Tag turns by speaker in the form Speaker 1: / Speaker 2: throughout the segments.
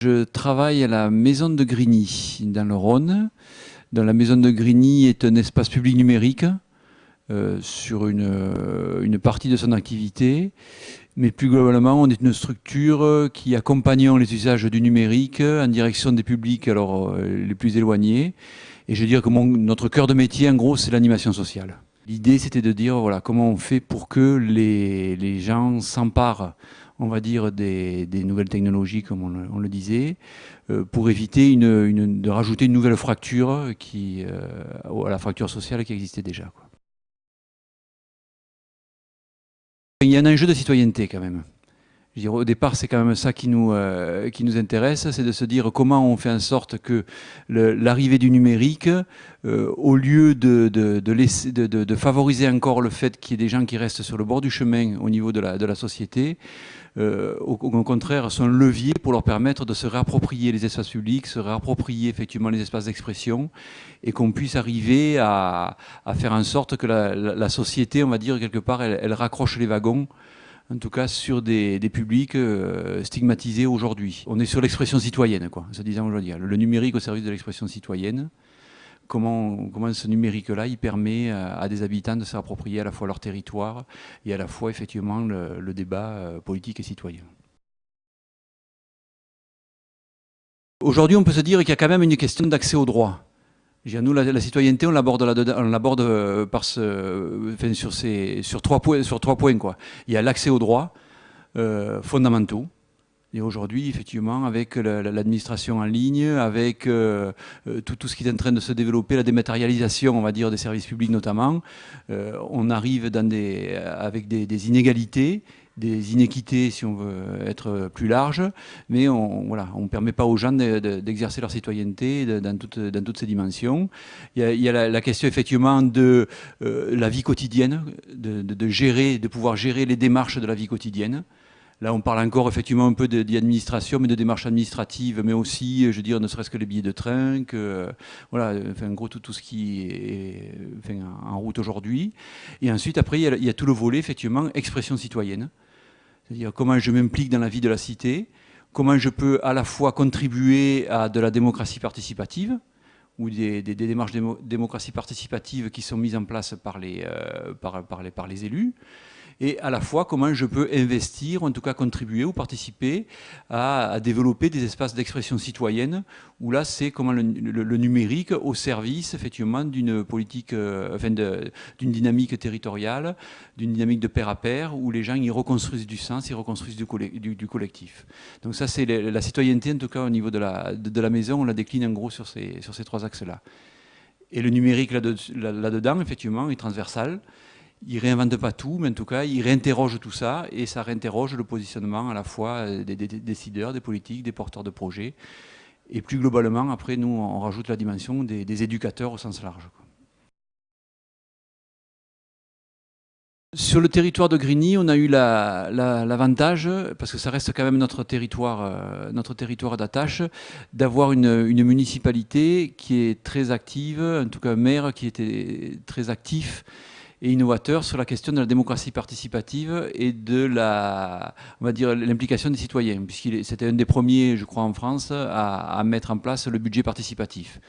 Speaker 1: Je travaille à la Maison de Grigny, dans le Rhône. Dans la Maison de Grigny est un espace public numérique sur une partie de son activité. Mais plus globalement, on est une structure qui accompagne les usages du numérique en direction des publics les plus éloignés. Et je veux dire que notre cœur de métier, en gros, c'est l'animation sociale. L'idée, c'était de dire voilà, comment on fait pour que les gens s'emparent, on va dire, des nouvelles technologies, comme on le disait, pour éviter de rajouter une nouvelle fracture à la fracture sociale qui existait déjà, quoi. Il y a un enjeu de citoyenneté quand même. Je veux dire, au départ, c'est quand même ça qui nous intéresse, c'est de se dire comment on fait en sorte que l'arrivée du numérique, au lieu de favoriser encore le fait qu'il y ait des gens qui restent sur le bord du chemin au niveau de la société, au contraire, sont un levier pour leur permettre de se réapproprier les espaces publics, se réapproprier effectivement les espaces d'expression, et qu'on puisse arriver à faire en sorte que la société, on va dire quelque part, elle raccroche les wagons, en tout cas sur des publics stigmatisés aujourd'hui. On est sur l'expression citoyenne, quoi, se disant aujourd'hui. Le numérique au service de l'expression citoyenne. Comment ce numérique-là, il permet à des habitants de s'approprier à la fois leur territoire et à la fois effectivement le débat politique et citoyen. Aujourd'hui, on peut se dire qu'il y a quand même une question d'accès au droit. Nous, la citoyenneté, on l'aborde sur trois points, quoi. Il y a l'accès aux droits fondamentaux. Et aujourd'hui, effectivement, avec l'administration en ligne, avec tout ce qui est en train de se développer, la dématérialisation, on va dire, des services publics notamment, on arrive avec des inégalités, des inéquités, si on veut être plus large, mais on ne permet pas aux gens d'exercer leur citoyenneté dans toutes ces dimensions. Il y a la question, effectivement, de la vie quotidienne, de pouvoir gérer les démarches de la vie quotidienne. Là, on parle encore effectivement un peu d'administration, mais de démarches administratives, mais aussi, je veux dire, ne serait-ce que les billets de train, voilà, enfin, en gros, tout ce qui est en route aujourd'hui. Et ensuite, après, il y a tout le volet, effectivement, expression citoyenne. C'est-à-dire comment je m'implique dans la vie de la cité, comment je peux à la fois contribuer à de la démocratie participative, ou des démarches de démocratie participative qui sont mises en place par les élus, et à la fois comment je peux investir, ou en tout cas contribuer ou participer à développer des espaces d'expression citoyenne, où là c'est comment le numérique au service effectivement d'une politique, d'une dynamique territoriale, d'une dynamique de pair à pair, où les gens y reconstruisent du sens, y reconstruisent du collectif. Donc ça c'est la citoyenneté, en tout cas au niveau de la maison, on la décline en gros sur ces trois axes-là. Et le numérique là-dedans, effectivement, est transversal. Il ne réinvente pas tout, mais en tout cas, il réinterroge tout ça, et ça réinterroge le positionnement à la fois des décideurs, des politiques, des porteurs de projets. Et plus globalement, après, nous, on rajoute la dimension des éducateurs au sens large, quoi. Sur le territoire de Grigny, on a eu l'avantage, parce que ça reste quand même notre territoire d'attache, d'avoir une municipalité qui est très active, en tout cas un maire qui était très actif et innovateur sur la question de la démocratie participative et on va dire, l'implication des citoyens, puisqu'il c'était un des premiers, je crois, en France, à mettre en place le budget participatif.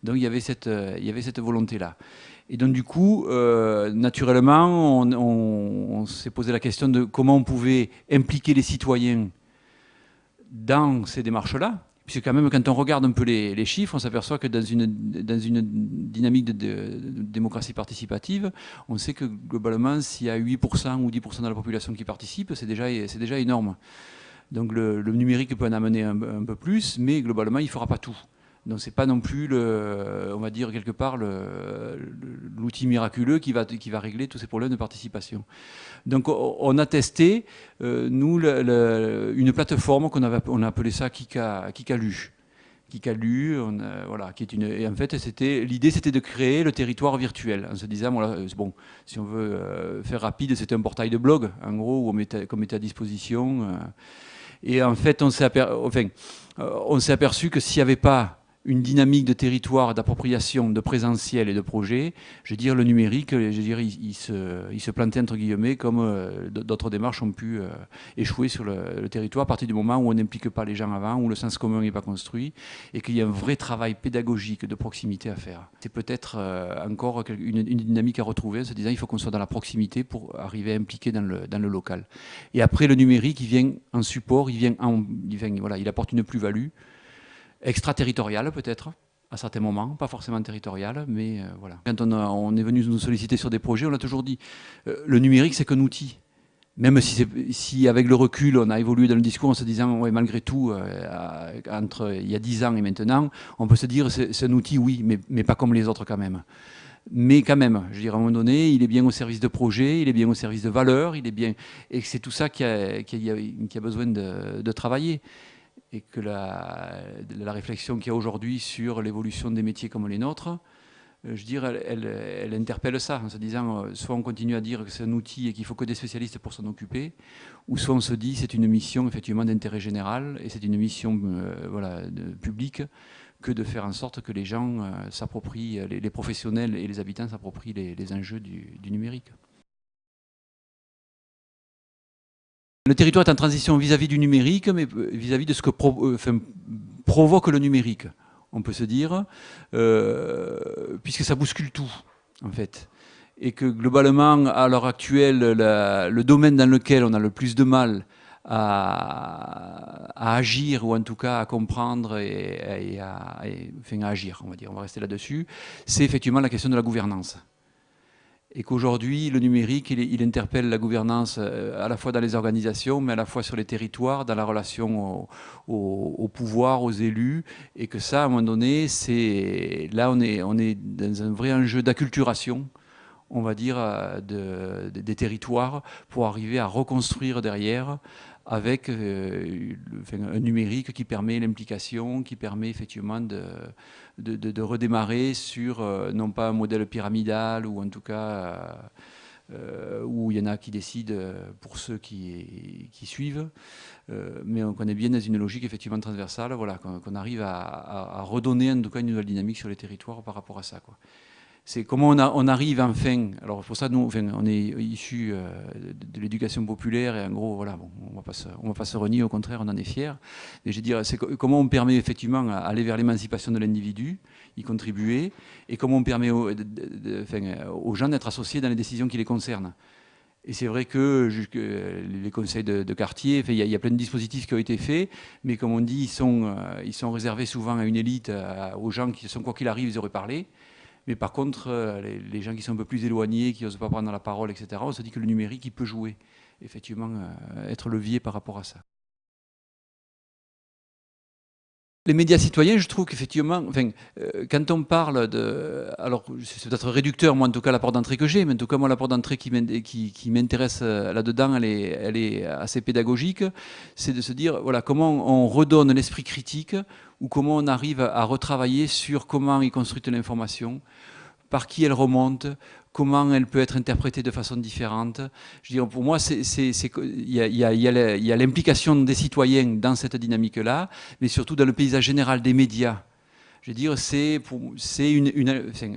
Speaker 1: Donc il y avait cette volonté-là. Et donc du coup, naturellement, on s'est posé la question de comment on pouvait impliquer les citoyens dans ces démarches-là. Puisque quand même, quand on regarde un peu les chiffres, on s'aperçoit que dans une dynamique de démocratie participative, on sait que globalement, s'il y a 8% ou 10% de la population qui participe, c'est déjà énorme. Donc le numérique peut en amener un peu plus, mais globalement, il ne fera pas tout. Donc c'est pas non plus, on va dire quelque part, l'outil miraculeux qui va régler tous ces problèmes de participation. Donc on a testé, nous, une plateforme on a appelé ça Kikalu. Kikalu, voilà, et en fait, l'idée c'était de créer le territoire virtuel, en se disant, voilà, bon, si on veut faire rapide, c'était un portail de blog, en gros, où qu'on mettait à disposition. Et en fait, on s'est aperçu que s'il n'y avait pas une dynamique de territoire, d'appropriation, de présentiel et de projet, je veux dire, le numérique, je veux dire, il se plantait entre guillemets comme d'autres démarches ont pu échouer sur le territoire à partir du moment où on n'implique pas les gens avant, où le sens commun n'est pas construit et qu'il y a un vrai travail pédagogique de proximité à faire. C'est peut-être encore une dynamique à retrouver en se disant il faut qu'on soit dans la proximité pour arriver à impliquer dans le local. Et après, le numérique, il vient en support, voilà, il apporte une plus-value extraterritoriale peut-être, à certains moments, pas forcément territoriale, mais voilà. Quand on est venu nous solliciter sur des projets, on a toujours dit le numérique, c'est qu'un outil. Même si avec le recul, on a évolué dans le discours en se disant, ouais, malgré tout, entre il y a 10 ans et maintenant, on peut se dire c'est un outil, oui, mais pas comme les autres quand même. Mais quand même, je dirais à un moment donné, il est bien au service de projet, il est bien au service de valeurs, il est bien, et c'est tout ça qui a besoin de travailler. Et que la réflexion qu'il y a aujourd'hui sur l'évolution des métiers comme les nôtres, je dirais, elle interpelle ça, en se disant, soit on continue à dire que c'est un outil et qu'il faut que des spécialistes pour s'en occuper, ou soit on se dit c'est une mission effectivement d'intérêt général, et c'est une mission voilà, publique, que de faire en sorte que les gens s'approprient, les professionnels et les habitants s'approprient les enjeux du numérique. Le territoire est en transition vis-à-vis du numérique, mais vis-à-vis de ce que provoque le numérique, on peut se dire, puisque ça bouscule tout, en fait. Et que globalement, à l'heure actuelle, le domaine dans lequel on a le plus de mal à agir, ou en tout cas à comprendre et à agir, on va dire, on va rester là-dessus, c'est effectivement la question de la gouvernance. Et qu'aujourd'hui, le numérique, il interpelle la gouvernance à la fois dans les organisations, mais à la fois sur les territoires, dans la relation au pouvoir, aux élus, et que ça, à un moment donné, là, on est dans un vrai enjeu d'acculturation, on va dire, des territoires, pour arriver à reconstruire derrière, avec un numérique qui permet l'implication, qui permet effectivement de redémarrer sur non pas un modèle pyramidal, ou en tout cas où il y en a qui décident pour ceux qui suivent, mais on connaît bien dans une logique effectivement transversale, voilà, qu'on arrive à redonner en tout cas une nouvelle dynamique sur les territoires par rapport à ça, quoi. C'est comment on arrive enfin. Alors pour ça, nous, enfin, on est issus de l'éducation populaire et en gros, voilà, bon, on va pas se renier, au contraire, on en est fiers. Mais je veux dire, c'est comment on permet effectivement d'aller vers l'émancipation de l'individu, y contribuer, et comment on permet aux gens d'être associés dans les décisions qui les concernent. Et c'est vrai que les conseils de quartier, il y a plein de dispositifs qui ont été faits, mais comme on dit, ils sont réservés souvent à une élite, aux gens qui sont, quoi qu'il arrive, ils auraient parlé. Mais par contre, les gens qui sont un peu plus éloignés, qui n'osent pas prendre la parole, etc., on se dit que le numérique, il peut jouer, effectivement, être levier par rapport à ça. Les médias citoyens, je trouve qu'effectivement, quand on parle de... Alors, c'est peut-être réducteur, moi, en tout cas, la porte d'entrée que j'ai, mais en tout cas, moi, la porte d'entrée qui m'intéresse là-dedans, elle est assez pédagogique, c'est de se dire, voilà, comment on redonne l'esprit critique, ou comment on arrive à retravailler sur comment est construite l'information, par qui elle remonte, comment elle peut être interprétée de façon différente. Je veux dire, pour moi, il y a l'implication des citoyens dans cette dynamique-là, mais surtout dans le paysage général des médias. Je veux dire, c'est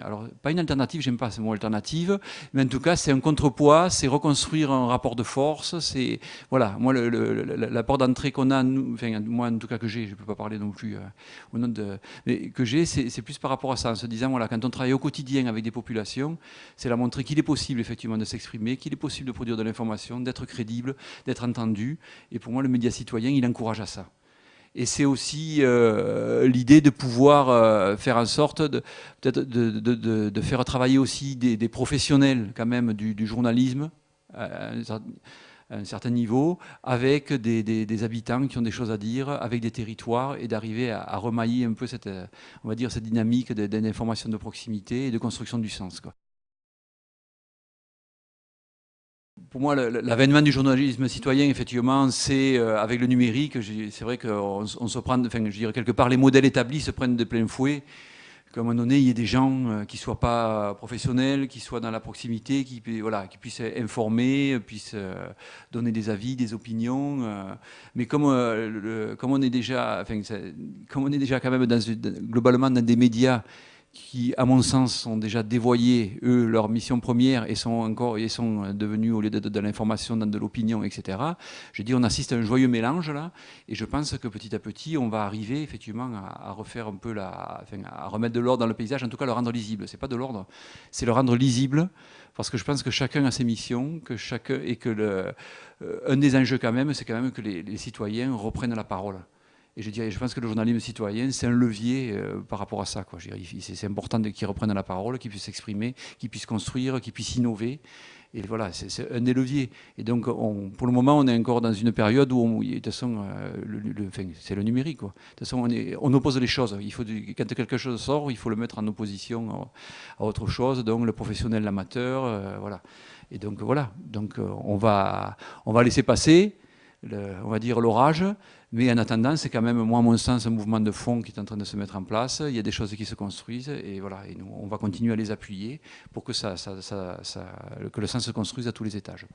Speaker 1: alors pas une alternative, j'aime pas ce mot alternative, mais en tout cas, c'est un contrepoids, c'est reconstruire un rapport de force, c'est, voilà, moi, la porte d'entrée qu'on a, nous, moi, en tout cas, que j'ai, je peux pas parler non plus au nom de, mais que j'ai, c'est plus par rapport à ça, en se disant, voilà, quand on travaille au quotidien avec des populations, c'est la montrer qu'il est possible, effectivement, de s'exprimer, qu'il est possible de produire de l'information, d'être crédible, d'être entendu, et pour moi, le média citoyen, il encourage à ça. Et c'est aussi l'idée de pouvoir faire en sorte peut-être de faire travailler aussi des professionnels quand même du journalisme à un certain niveau, avec des habitants qui ont des choses à dire, avec des territoires, et d'arriver à remailler un peu cette, on va dire, cette dynamique d'information de proximité et de construction du sens, quoi. Pour moi, l'avènement du journalisme citoyen, effectivement, c'est avec le numérique. C'est vrai qu'on se prend, enfin, je dirais quelque part, les modèles établis se prennent de plein fouet qu'à un moment donné, il y ait des gens qui ne soient pas professionnels, qui soient dans la proximité, voilà, qui puissent informer, puissent donner des avis, des opinions. Mais comme on est déjà, enfin, comme on est déjà quand même globalement dans des médias qui, à mon sens, sont déjà dévoyés, eux, leur mission première, et sont devenus, au lieu d'être de l'information, dans de l'opinion, etc. Je dis, on assiste à un joyeux mélange, là, et je pense que petit à petit, on va arriver, effectivement, à refaire un peu à remettre de l'ordre dans le paysage, en tout cas le rendre lisible. C'est pas de l'ordre, c'est le rendre lisible, parce que je pense que chacun a ses missions, et que un des enjeux, quand même, c'est quand même que les citoyens reprennent la parole. Et je pense que le journalisme citoyen, c'est un levier par rapport à ça, quoi. C'est important qu'ils reprennent la parole, qu'ils puissent s'exprimer, qu'ils puissent construire, qu'ils puissent innover. Et voilà, c'est un des leviers. Et donc, pour le moment, on est encore dans une période où, de toute façon, enfin, c'est le numérique, quoi. De toute façon, on oppose les choses. Quand quelque chose sort, il faut le mettre en opposition à autre chose. Donc, le professionnel, l'amateur, voilà. Et donc, voilà. Donc, on va laisser passer, on va dire, l'orage. Mais en attendant, c'est quand même, moi, à mon sens, un mouvement de fond qui est en train de se mettre en place. Il y a des choses qui se construisent et voilà. Et nous, on va continuer à les appuyer pour que le sens se construise à tous les étages.